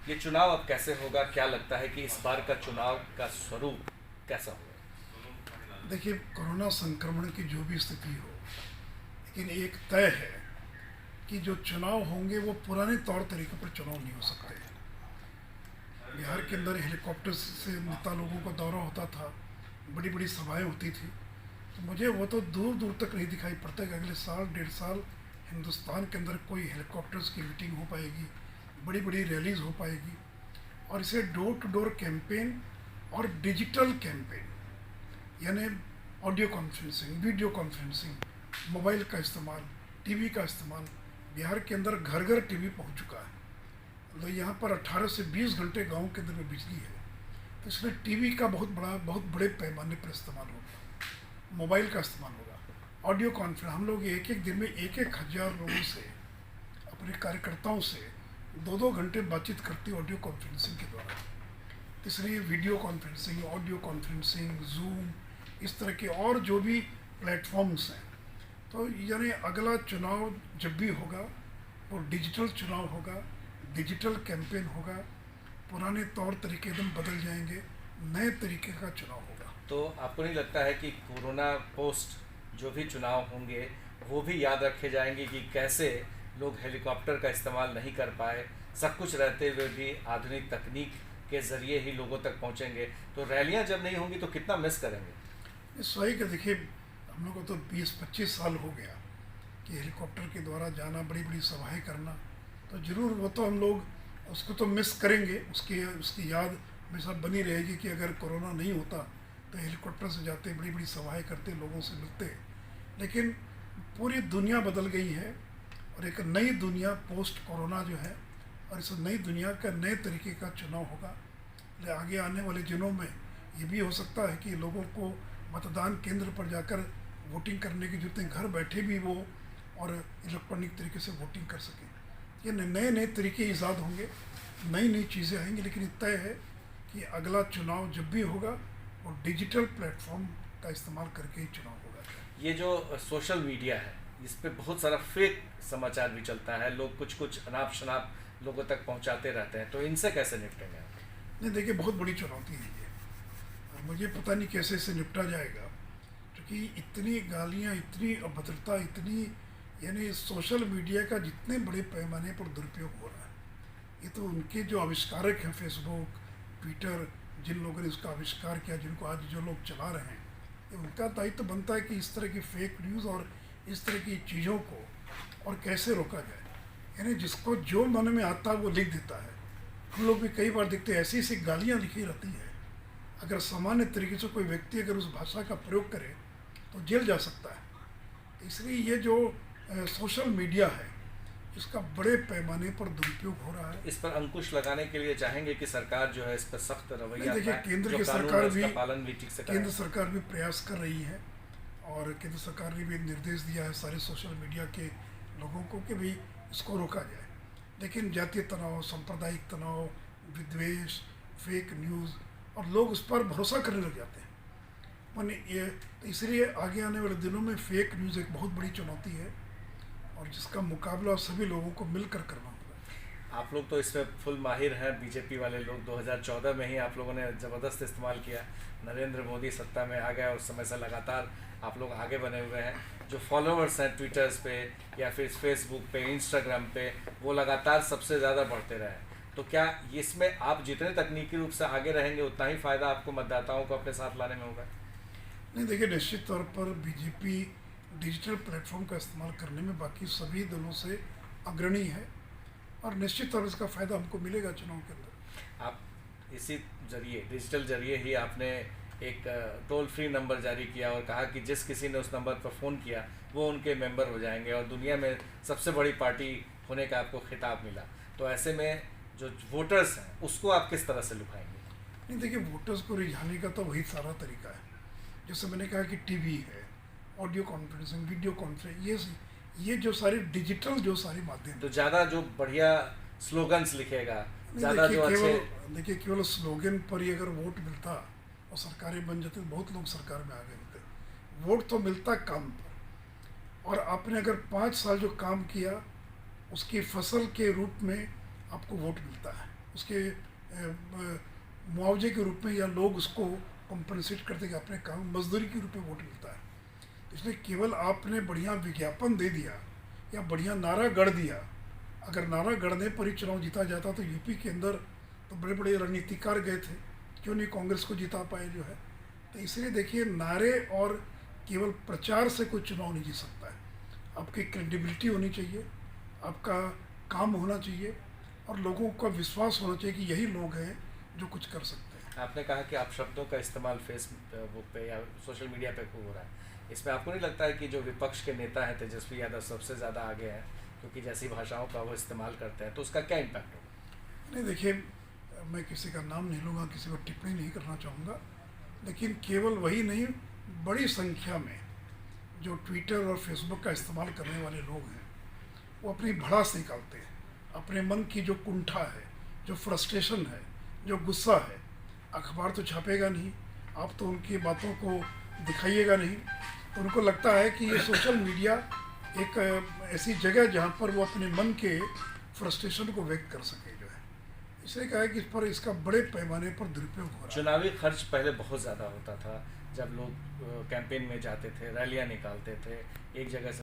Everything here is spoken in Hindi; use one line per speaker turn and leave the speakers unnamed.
ये चुनाव अब कैसे होगा, क्या लगता है कि इस बार का चुनाव का स्वरूप कैसा होगा?
देखिए, कोरोना संक्रमण की जो भी स्थिति हो, लेकिन एक तय है कि जो चुनाव होंगे वो पुराने तौर तरीके पर चुनाव नहीं हो सकते। बिहार के अंदर हेलीकॉप्टर से नेता लोगों का दौरा होता था, बड़ी बड़ी सभाएं होती थी। तो मुझे वो तो दूर दूर तक नहीं दिखाई पड़ता कि अगले साल 1.5 साल हिंदुस्तान के अंदर कोई हेलीकॉप्टर्स की मीटिंग हो पाएगी, बड़ी बड़ी रैलीज हो पाएगी। और इसे डोर टू डोर कैंपेन और डिजिटल कैंपेन, यानी audio conferencing, video conferencing, mobile का इस्तेमाल, टीवी का इस्तेमाल। बिहार के अंदर घर घर टीवी पहुंच चुका है। तो यहाँ पर 18 से 20 घंटे गांव के अंदर में बिजली है, तो इसलिए टीवी का बहुत बड़े पैमाने पर इस्तेमाल होगा, मोबाइल का इस्तेमाल होगा। ऑडियो कॉन्फ्रेंस, हम लोग एक एक दिन में 1,000 लोगों से, अपने कार्यकर्ताओं से 2-2 घंटे बातचीत करती ऑडियो कॉन्फ्रेंसिंग के द्वारा। इसलिए video conferencing, audio conferencing, zoom, इस तरह के और जो भी प्लेटफॉर्म्स हैं। तो यानी अगला चुनाव जब भी होगा वो डिजिटल चुनाव होगा, डिजिटल कैंपेन होगा। पुराने तौर तरीके एकदम बदल जाएंगे, नए तरीके का चुनाव होगा।
तो आपको नहीं लगता है कि कोरोना पोस्ट जो भी चुनाव होंगे वो भी याद रखे जाएंगे कि कैसे लोग हेलीकॉप्टर का इस्तेमाल नहीं कर पाए, सब कुछ रहते हुए भी आधुनिक तकनीक के ज़रिए ही लोगों तक पहुंचेंगे? तो रैलियां जब नहीं होंगी तो कितना मिस करेंगे?
इस वही का देखिए, हम लोग को तो 20-25 साल हो गया कि हेलीकॉप्टर के द्वारा जाना, बड़ी बड़ी सभाएं करना। तो ज़रूर वो तो हम लोग उसको तो मिस करेंगे, उसकी उसकी याद हमेशा बनी रहेगी कि अगर कोरोना नहीं होता तो हेलीकॉप्टर से जाते, बड़ी बड़ी सभाएं करते, लोगों से मिलते। लेकिन पूरी दुनिया बदल गई है और एक नई दुनिया पोस्ट कोरोना जो है, और इस नई दुनिया का नए तरीके का चुनाव होगा। आगे आने वाले दिनों में ये भी हो सकता है कि लोगों को मतदान केंद्र पर जाकर वोटिंग करने की जरूरत है, घर बैठे भी वो और इलेक्ट्रॉनिक तरीके से वोटिंग कर सकें। ये नए नए तरीके ईजाद होंगे, नई नई चीज़ें आएंगी। लेकिन तय है कि अगला चुनाव जब भी होगा वो डिजिटल प्लेटफॉर्म का इस्तेमाल करके ही चुनाव होगा।
ये जो सोशल मीडिया है इस पे बहुत सारा फेक समाचार भी चलता है, लोग कुछ कुछ अनाप शनाप लोगों तक पहुंचाते रहते हैं, तो इनसे कैसे निपटेंगे आप?
नहीं, देखिए, बहुत बड़ी चुनौती है ये, और मुझे पता नहीं कैसे इसे निपटा जाएगा, क्योंकि इतनी गालियाँ, इतनी अभद्रता, इतनी, यानी सोशल मीडिया का जितने बड़े पैमाने पर दुरुपयोग हो रहा है। ये तो उनके जो आविष्कारक हैं, फेसबुक, ट्विटर, जिन लोगों ने उसका आविष्कार किया, जिनको आज जो लोग चला रहे हैं, ये उनका दायित्व बनता है कि इस तरह की फेक न्यूज़ और इस तरह की चीज़ों को और कैसे रोका जाए। यानी जिसको जो मन में आता है वो लिख देता है। हम लोग भी कई बार देखते हैं ऐसी ऐसी गालियाँ लिखी रहती हैं, अगर सामान्य तरीके से कोई व्यक्ति अगर उस भाषा का प्रयोग करे तो जेल जा सकता है। इसलिए ये जो सोशल मीडिया है, इसका बड़े पैमाने पर दुरुपयोग हो रहा है।
इस पर अंकुश लगाने के लिए चाहेंगे कि सरकार जो है इस पर सख्त रवैया
देखिए,
अपनाए,
केंद्र
जो
की
कानून
सरकार
है
भी
उसका पालन भी ठीक से
केंद्र
कराए?
सरकार भी प्रयास कर रही है, और केंद्र सरकार ने भी निर्देश दिया है सारे सोशल मीडिया के लोगों को कि भाई इसको रोका जाए। लेकिन जातीय तनाव, सांप्रदायिक तनाव, विद्वेष, फेक न्यूज़, और लोग उस पर भरोसा करने लग जाते हैं। मन ये, तो इसलिए आगे आने वाले दिनों में फेक न्यूज़ एक बहुत बड़ी चुनौती है, और जिसका मुकाबला सभी लोगों को मिलकर करना होगा।
आप लोग तो इसमें फुल माहिर हैं, बीजेपी वाले लोग 2014 में ही आप लोगों ने ज़बरदस्त इस्तेमाल किया। नरेंद्र मोदी सत्ता में आ गया, उस समय से लगातार आप लोग आगे बने हुए हैं। जो फॉलोअर्स हैं ट्विटर्स पे या फिर फेसबुक पे, इंस्टाग्राम पे, वो लगातार सबसे ज़्यादा बढ़ते रहे। तो क्या इसमें आप जितने तकनीकी रूप से आगे रहेंगे उतना ही फ़ायदा आपको मतदाताओं को अपने साथ लाने में होगा?
नहीं, देखिए, निश्चित तौर पर बीजेपी डिजिटल प्लेटफॉर्म का इस्तेमाल करने में बाकी सभी दलों से अग्रणी है, और निश्चित तौर पर इसका फ़ायदा हमको मिलेगा चुनाव के अंदर।
आप इसी जरिए, डिजिटल जरिए ही आपने एक टोल फ्री नंबर जारी किया और कहा कि जिस किसी ने उस नंबर पर फ़ोन किया वो उनके मेंबर हो जाएंगे, और दुनिया में सबसे बड़ी पार्टी होने का आपको खिताब मिला। तो ऐसे में जो वोटर्स हैं उसको आप किस तरह से लुभाएंगे?
नहीं, देखिए, वोटर्स को रिझाने का तो वही सारा तरीका है। जैसे मैंने कहा कि टीवी है, ऑडियो कॉन्फ्रेंसिंग, वीडियो कॉन्फ्रेंस, ये जो सारे डिजिटल जो सारे माध्यम।
तो ज़्यादा जो बढ़िया स्लोगन्स लिखेगा,
नहीं,
ज़्यादा जो अच्छे।
देखिए, केवल स्लोगन पर ही अगर वोट मिलता और सरकारें बन जाती तो बहुत लोग सरकार में आ गए होते। वोट तो मिलता काम पर, और आपने अगर 5 साल जो काम किया उसकी फसल के रूप में आपको वोट मिलता है। उसके मुआवजे के रूप में, या लोग उसको कंपनसेट करते कि अपने काम मजदूरी के रूप में वोट मिलता है। इसलिए केवल आपने बढ़िया विज्ञापन दे दिया या बढ़िया नारा गढ़ दिया, अगर नारा गढ़ने पर ही चुनाव जीता जाता तो यूपी के अंदर तो बड़े बड़े रणनीतिकार गए थे, क्यों नहीं कांग्रेस को जिता पाए जो है। तो इसलिए देखिए, नारे और केवल प्रचार से कोई चुनाव नहीं जीत सकता है। आपकी क्रेडिबिलिटी होनी चाहिए, आपका काम होना चाहिए और लोगों का विश्वास होना चाहिए कि यही लोग हैं जो कुछ कर सकते हैं।
आपने कहा कि आप शब्दों का इस्तेमाल फेसबुक पे या सोशल मीडिया पे खूब हो रहा है, इसमें आपको नहीं लगता है कि जो विपक्ष के नेता हैं तेजस्वी यादव सबसे ज़्यादा आगे हैं, क्योंकि जैसी भाषाओं का वो इस्तेमाल करते हैं, तो उसका क्या इम्पैक्ट होगा?
नहीं देखिए, मैं किसी का नाम नहीं लूँगा, किसी पर टिप्पणी नहीं करना चाहूँगा, लेकिन केवल वही नहीं, बड़ी संख्या में जो ट्विटर और फेसबुक का इस्तेमाल करने वाले लोग हैं वो अपनी भड़ास निकालते हैं, अपने मन की जो कुंठा है, जो फ्रस्ट्रेशन है, जो गुस्सा है। अखबार तो छापेगा नहीं, आप तो उनकी बातों को दिखाइएगा नहीं, तो उनको लगता है कि ये सोशल मीडिया एक ऐसी जगह जहाँ पर वो अपने मन के फ्रस्ट्रेशन को व्यक्त कर सके जो है। इसलिए कहा है कि इस पर इसका बड़े पैमाने पर दुरुपयोग हो रहा है।
चुनावी खर्च पहले बहुत ज़्यादा होता था, जब लोग कैंपेन में जाते थे, रैलियां निकालते थे, एक जगह से